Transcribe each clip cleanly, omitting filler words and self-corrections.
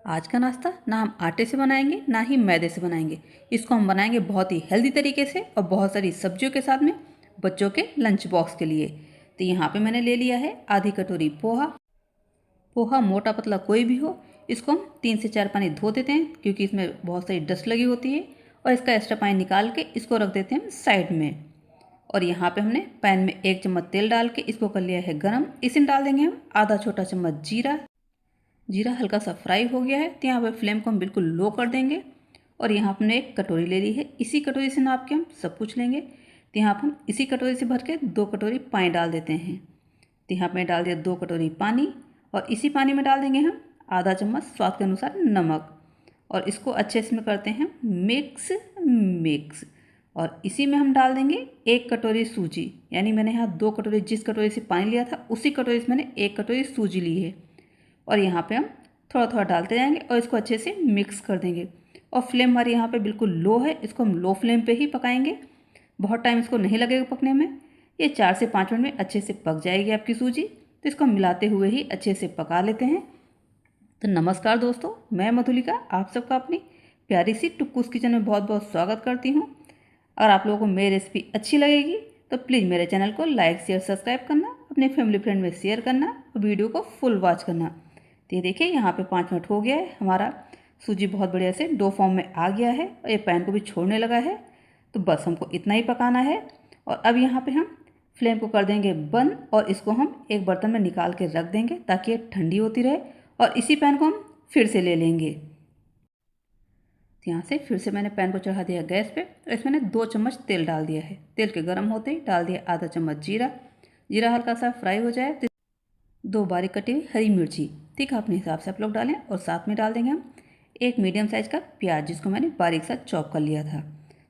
आज का नाश्ता ना हम आटे से बनाएंगे ना ही मैदे से बनाएंगे। इसको हम बनाएंगे बहुत ही हेल्दी तरीके से और बहुत सारी सब्जियों के साथ में बच्चों के लंच बॉक्स के लिए। तो यहाँ पे मैंने ले लिया है आधी कटोरी पोहा। पोहा मोटा पतला कोई भी हो, इसको हम 3 से 4 पानी धो देते हैं क्योंकि इसमें बहुत सारी डस्ट लगी होती है। और इसका एक्स्ट्रा पानी निकाल के इसको रख देते हैं साइड में। और यहाँ पे हमने पैन में 1 चम्मच तेल डाल के इसको कर लिया है गरम। इसमें डाल देंगे हम आधा छोटा चम्मच जीरा। जीरा हल्का सा फ्राई हो गया है तो यहाँ पे फ्लेम को हम बिल्कुल लो कर देंगे। और यहाँ हमने एक कटोरी ले ली है, इसी कटोरी से नाप के हम सब कुछ लेंगे। तो यहाँ पर हम इसी कटोरी से भर के 2 कटोरी पानी डाल देते हैं। तो यहाँ पर डाल दिया 2 कटोरी पानी और इसी पानी में डाल देंगे हम आधा चम्मच स्वाद के अनुसार नमक। और इसको अच्छे से में करते हैं मिक्स। और इसी में हम डाल देंगे 1 कटोरी सूजी, यानी मैंने यहाँ 2 कटोरी, जिस कटोरी से पानी लिया था उसी कटोरी से मैंने 1 कटोरी सूजी ली है। और यहाँ पे हम थोड़ा थोड़ा डालते जाएंगे और इसको अच्छे से मिक्स कर देंगे। और फ्लेम हमारी यहाँ पे बिल्कुल लो है, इसको हम लो फ्लेम पे ही पकाएंगे। बहुत टाइम इसको नहीं लगेगा पकने में। ये 4 से 5 मिनट में अच्छे से पक जाएगी आपकी सूजी। तो इसको मिलाते हुए ही अच्छे से पका लेते हैं। तो नमस्कार दोस्तों, मैं मधुलिका आप सबका अपनी प्यारी सी टुक्कूस किचन में बहुत बहुत स्वागत करती हूँ। अगर आप लोगों को मेरी रेसिपी अच्छी लगेगी तो प्लीज़ मेरे चैनल को लाइक शेयर सब्सक्राइब करना, अपने फैमिली फ्रेंड में शेयर करना और वीडियो को फुल वॉच करना। तो ये देखिए यहाँ पे 5 मिनट हो गया है, हमारा सूजी बहुत बढ़िया से डो फॉर्म में आ गया है और ये पैन को भी छोड़ने लगा है। तो बस हमको इतना ही पकाना है। और अब यहाँ पे हम फ्लेम को कर देंगे बंद और इसको हम एक बर्तन में निकाल के रख देंगे ताकि ये ठंडी होती रहे। और इसी पैन को हम फिर से ले लेंगे। तो यहाँ से फिर से मैंने पैन को चढ़ा दिया गैस पे और इसमें मैंने 2 चम्मच तेल डाल दिया है। तेल के गर्म होते ही डाल दिया आधा चम्मच जीरा। जीरा हल्का सा फ्राई हो जाए तो 2 बारीक कटी हुई हरी मिर्ची, तीखा अपने हिसाब से आप लोग डालें। और साथ में डाल देंगे हम 1 मीडियम साइज़ का प्याज, जिसको मैंने बारीक सा चॉप कर लिया था।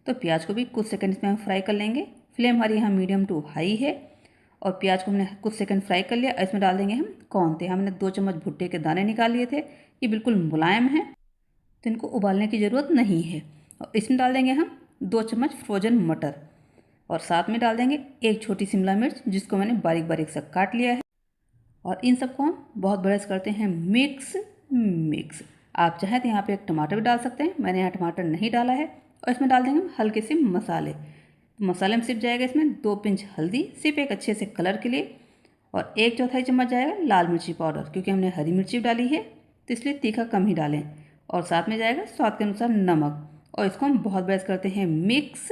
तो प्याज को भी कुछ सेकंड इसमें हम फ्राई कर लेंगे। फ्लेम हमारी यहाँ मीडियम टू हाई है। और प्याज को हमने कुछ सेकंड फ्राई कर लिया। इसमें डाल देंगे हम कॉर्न। थे हमने 2 चम्मच भुट्टे के दाने निकाल लिए थे, ये बिल्कुल मुलायम है तो इनको उबालने की ज़रूरत नहीं है। और इसमें डाल देंगे हम 2 चम्मच फ्रोजन मटर। और साथ में डाल देंगे 1 छोटी शिमला मिर्च, जिसको मैंने बारीक बारीक सा काट लिया है। और इन सबको हम बहुत बढ़िया से करते हैं मिक्स। आप चाहें तो यहाँ पे 1 टमाटर भी डाल सकते हैं, मैंने यहाँ टमाटर नहीं डाला है। और इसमें डाल देंगे हम हल्के से मसाले। तो मसाले में सिर्फ जाएगा इसमें 2 पिंच हल्दी, सिर्फ एक अच्छे से कलर के लिए। और 1/4 चम्मच जाएगा लाल मिर्ची पाउडर, क्योंकि हमने हरी मिर्ची डाली है तो इसलिए तीखा कम ही डालें। और साथ में जाएगा स्वाद के अनुसार नमक। और इसको हम बहुत बढ़िया करते हैं मिक्स।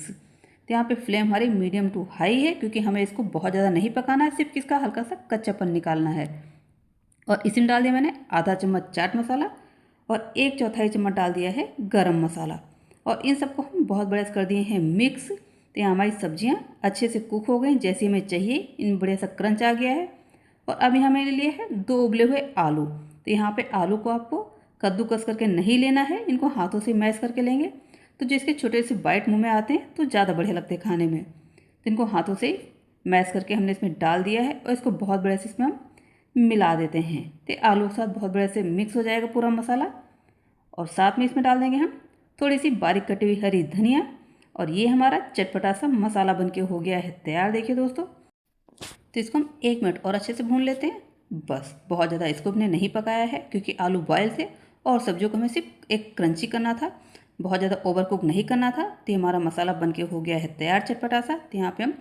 तो यहाँ पे फ्लेम हमारी मीडियम टू हाई है, क्योंकि हमें इसको बहुत ज़्यादा नहीं पकाना है, सिर्फ इसका हल्का सा कच्चापन निकालना है। और इसमें डाल दिया मैंने आधा चम्मच चाट मसाला और 1/4 चम्मच डाल दिया है गरम मसाला। और इन सबको हम बहुत बढ़िया कर दिए हैं मिक्स। तो यहाँ हमारी सब्जियाँ अच्छे से कुक हो गई जैसे हमें चाहिए, इन बढ़िया सा क्रंच आ गया है। और अब यहाँ मैंने लिए है 2 उबले हुए आलू। तो यहाँ पे आलू को आपको कद्दूकस करके नहीं लेना है, इनको हाथों से मैश करके लेंगे। तो जिसके छोटे से बाइट मुंह में आते हैं तो ज़्यादा बढ़िया लगते हैं खाने में। तो इनको हाथों से मैश करके हमने इसमें डाल दिया है और इसको बहुत बढ़िया से इसमें हम मिला देते हैं। तो आलू के साथ बहुत बढ़िया से मिक्स हो जाएगा पूरा मसाला। और साथ में इसमें डाल देंगे हम थोड़ी सी बारीक कटी हुई हरी धनिया। और ये हमारा चटपटा सा मसाला बनके हो गया है तैयार। देखिए दोस्तों, तो इसको हम 1 मिनट और अच्छे से भून लेते हैं। बस बहुत ज़्यादा इसको हमने नहीं पकाया है, क्योंकि आलू बॉयल थे और सब्जियों को हमें सिर्फ एक क्रंची करना था, बहुत ज़्यादा ओवर कुक नहीं करना था। तो हमारा मसाला बनके हो गया है तैयार चटपटा सा। तो यहाँ पे हम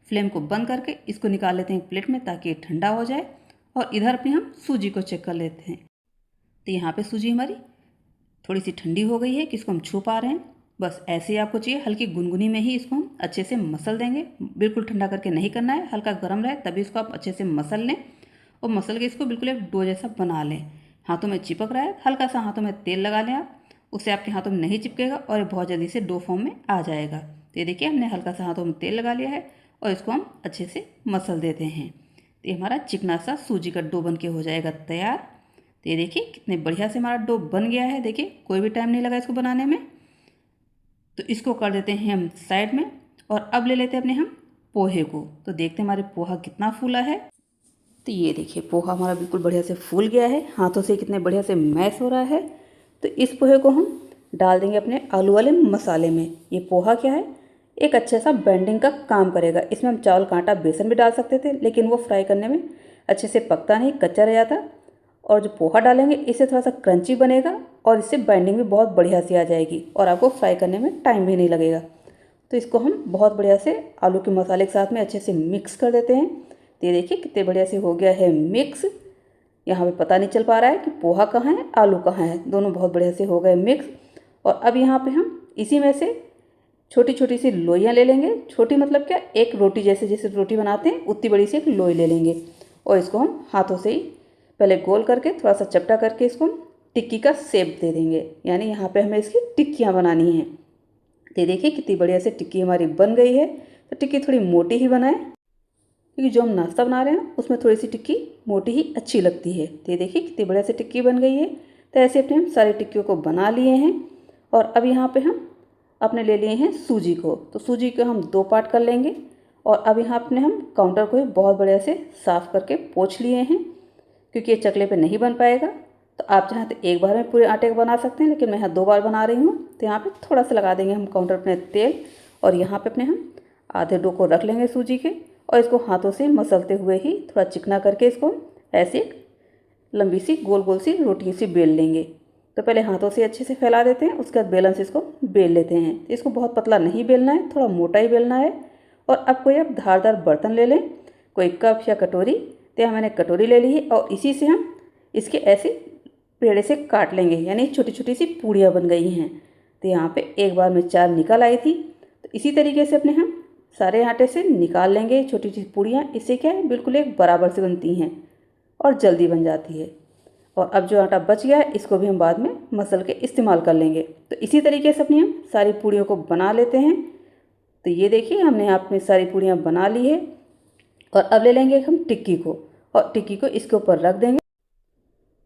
फ्लेम को बंद करके इसको निकाल लेते हैं प्लेट में, ताकि ये ठंडा हो जाए। और इधर पे हम सूजी को चेक कर लेते हैं। तो यहाँ पे सूजी हमारी थोड़ी सी ठंडी हो गई है कि इसको हम छू पा रहे हैं। बस ऐसे ही आपको चाहिए, हल्की गुनगुनी में ही इसको हम अच्छे से मसल देंगे। बिल्कुल ठंडा करके नहीं करना है, हल्का गर्म रहे तभी इसको आप अच्छे से मसल लें। और मसल के इसको बिल्कुल एक डो जैसा बना लें। हाथों में चिपक रहा है, हल्का सा हाथों में तेल लगा लें आप, उससे आपके हाथों में नहीं चिपकेगा और ये बहुत जल्दी से डो फॉर्म में आ जाएगा। तो ये देखिए हमने हल्का सा हाथों में तेल लगा लिया है और इसको हम अच्छे से मसल देते हैं। तो ये हमारा चिकना सा सूजी का डो बन के हो जाएगा तैयार। तो ये देखिए कितने बढ़िया से हमारा डो बन गया है। देखिए कोई भी टाइम नहीं लगा इसको बनाने में। तो इसको कर देते हैं हम साइड में। और अब ले लेते हैं अपने हम पोहे को। तो देखते हैं हमारे पोहा कितना फूला है। तो ये देखिए पोहा हमारा बिल्कुल बढ़िया से फूल गया है, हाथों से कितने बढ़िया से मैश हो रहा है। तो इस पोहे को हम डाल देंगे अपने आलू वाले मसाले में। ये पोहा क्या है, एक अच्छा सा बेंडिंग का काम करेगा। इसमें हम चावल का आटा बेसन भी डाल सकते थे, लेकिन वो फ्राई करने में अच्छे से पकता नहीं, कच्चा रह जाता। और जो पोहा डालेंगे इससे थोड़ा सा क्रंची बनेगा और इससे बाइंडिंग भी बहुत बढ़िया से आ जाएगी और आपको फ्राई करने में टाइम भी नहीं लगेगा। तो इसको हम बहुत बढ़िया से आलू के मसाले के साथ में अच्छे से मिक्स कर देते हैं। तो ये देखिए कितने बढ़िया से हो गया है मिक्स। यहाँ पे पता नहीं चल पा रहा है कि पोहा कहाँ है आलू कहाँ है, दोनों बहुत बढ़िया से हो गए मिक्स। और अब यहाँ पे हम इसी में से छोटी छोटी सी लोइयाँ ले लेंगे। छोटी मतलब क्या, एक रोटी जैसे रोटी बनाते हैं उतनी बड़ी सी एक लोई ले लेंगे और इसको हम हाथों से ही पहले गोल करके थोड़ा सा चपटा करके इसको हम टिक्की का शेप दे देंगे, यानी यहाँ पे हमें इसकी टिक्कियाँ बनानी हैं। तो ये देखिए कितनी बढ़िया से टिक्की हमारी बन गई है। तो टिक्की थोड़ी मोटी ही बनाएं, क्योंकि जो हम नाश्ता बना रहे हैं उसमें थोड़ी सी टिक्की मोटी ही अच्छी लगती है। तो ये देखिए कितनी बढ़िया से टिक्की बन गई है। तो ऐसे अपने हम सारी टिक्कियों को बना लिए हैं। और अब यहाँ पे हम अपने ले लिए हैं सूजी को। तो सूजी को हम 2 पार्ट कर लेंगे और अब यहाँ अपने हम काउंटर को बहुत बढ़िया से साफ़ करके पोंछ लिए हैं, क्योंकि ये चकले पे नहीं बन पाएगा। तो आप चाहें तो एक बार में पूरे आटे का बना सकते हैं, लेकिन मैं यहाँ 2 बार बना रही हूँ। तो यहाँ पे थोड़ा सा लगा देंगे हम काउंटर पे तेल और यहाँ पे अपने हम आधे डो को रख लेंगे सूजी के और इसको हाथों से मसलते हुए ही थोड़ा चिकना करके इसको ऐसे लंबी सी गोल गोल सी रोटी सी बेल लेंगे। तो पहले हाथों से अच्छे से फैला देते हैं, उसके बाद बेलन से इसको बेल लेते हैं। इसको बहुत पतला नहीं बेलना है, थोड़ा मोटा ही बेलना है। और अब कोई आप धारदार बर्तन ले लें, कोई कप या कटोरी। तो यहाँ मैंने कटोरी ले ली है और इसी से हम इसके ऐसे पेड़े से काट लेंगे, यानी छोटी छोटी सी पूड़ियाँ बन गई हैं। तो यहाँ पे एक बार में 4 निकल आई थी। तो इसी तरीके से अपने हम सारे आटे से निकाल लेंगे छोटी छोटी पूड़ियाँ। इससे क्या है, बिल्कुल एक बराबर से बनती हैं और जल्दी बन जाती है। और अब जो आटा बच गया है इसको भी हम बाद में मसल के इस्तेमाल कर लेंगे। तो इसी तरीके से अपनी हम सारी पूड़ियों को बना लेते हैं। तो ये देखिए हमने यहाँ अपनी सारी पूड़ियाँ बना ली है। और अब ले लेंगे हम टिक्की को और टिक्की को इसके ऊपर रख देंगे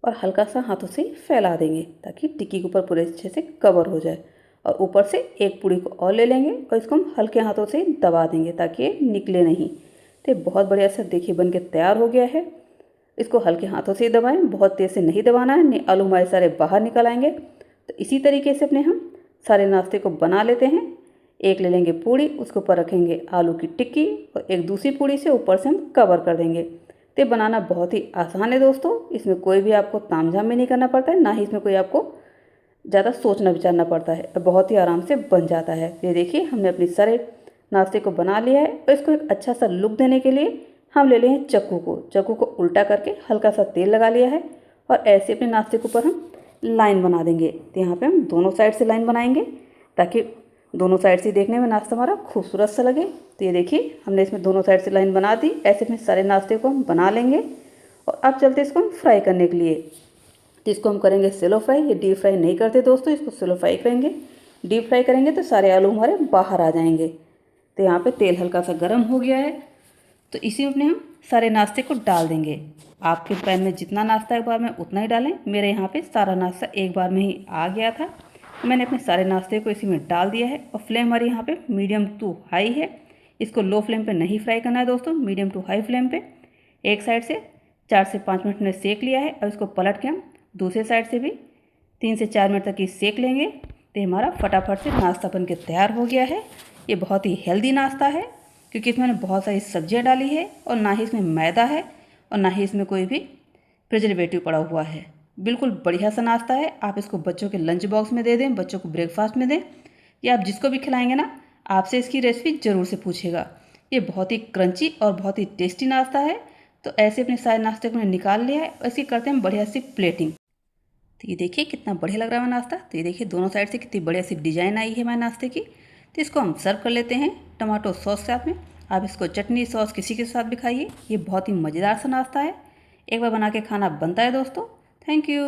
और हल्का सा हाथों से फैला देंगे ताकि टिक्की के ऊपर पूरे अच्छे से कवर हो जाए। और ऊपर से एक पूड़ी को और ले लेंगे और इसको हम हल्के हाथों से दबा देंगे ताकि ये निकले नहीं। तो बहुत बढ़िया से देखिए बन के तैयार हो गया है। इसको हल्के हाथों से ही दबाएं, बहुत तेज़ से नहीं दबाना है, नहीं आलू हमारे सारे बाहर निकल आएंगे। तो इसी तरीके से अपने हम सारे नाश्ते को बना लेते हैं। एक ले लेंगे पूड़ी, उसके ऊपर रखेंगे आलू की टिक्की और एक दूसरी पूड़ी से ऊपर से हम कवर कर देंगे। तो बनाना बहुत ही आसान है दोस्तों, इसमें कोई भी आपको तामझाम भी नहीं करना पड़ता है, ना ही इसमें कोई आपको ज़्यादा सोचना विचारना पड़ता है, बहुत ही आराम से बन जाता है। ये देखिए हमने अपने सारे नाश्ते को बना लिया है और इसको एक अच्छा सा लुक देने के लिए हम ले लें चक्कू को उल्टा करके हल्का सा तेल लगा लिया है और ऐसे अपने नाश्ते के ऊपर हम लाइन बना देंगे। तो यहाँ पे हम दोनों साइड से लाइन बनाएंगे ताकि दोनों साइड से देखने में नाश्ता हमारा खूबसूरत सा लगे। तो ये देखिए हमने इसमें दोनों साइड से लाइन बना दी। ऐसे अपने सारे नाश्ते को हम बना लेंगे और अब चलते इसको हम फ्राई करने के लिए। तो इसको हम करेंगे सेलो फ्राई, ये डीप फ्राई नहीं करते दोस्तों, इसको सेलो फ्राई करेंगे। डीप फ्राई करेंगे तो सारे आलू हमारे बाहर आ जाएंगे। तो यहाँ पे तेल हल्का सा गर्म हो गया है, तो इसी में हम सारे नाश्ते को डाल देंगे। आपके पैन में जितना नाश्ता एक बार में उतना ही डालें। मेरे यहाँ पे सारा नाश्ता एक बार में ही आ गया था, मैंने अपने सारे नाश्ते को इसी में डाल दिया है। और फ्लेम हमारी यहाँ पे मीडियम टू हाई है, इसको लो फ्लेम पे नहीं फ्राई करना है दोस्तों, मीडियम टू हाई फ्लेम पे। एक साइड से 4 से 5 मिनट में सेक लिया है और इसको पलट के हम दूसरे साइड से भी 3 से 4 मिनट तक ही सेक लेंगे। तो हमारा फटाफट से नाश्ता बन के तैयार हो गया है। ये बहुत ही हेल्दी नाश्ता है क्योंकि इसमें मैंने बहुत सारी सब्जियां डाली है और ना ही इसमें मैदा है और ना ही इसमें कोई भी प्रिजर्वेटिव पड़ा हुआ है। बिल्कुल बढ़िया सा नाश्ता है। आप इसको बच्चों के लंच बॉक्स में दे दें, बच्चों को ब्रेकफास्ट में दें, या आप जिसको भी खिलाएंगे ना आपसे इसकी रेसिपी ज़रूर से पूछेगा। ये बहुत ही क्रंची और बहुत ही टेस्टी नाश्ता है। तो ऐसे अपने सारे नाश्ते को मैंने निकाल लिया है और इसकी करते हैं बढ़िया सी प्लेटिंग। तो ये देखिए कितना बढ़िया लग रहा है नाश्ता। तो ये देखिए दोनों साइड से कितनी बढ़िया सी डिज़ाइन आई है हमारे नाश्ते की। तो इसको हम सर्व कर लेते हैं टमाटो सॉस साथ में। आप इसको चटनी सॉस किसी के साथ भी खाइए, ये बहुत ही मज़ेदार सा नाश्ता है। एक बार बना के खाना बनता है दोस्तों। Thank you.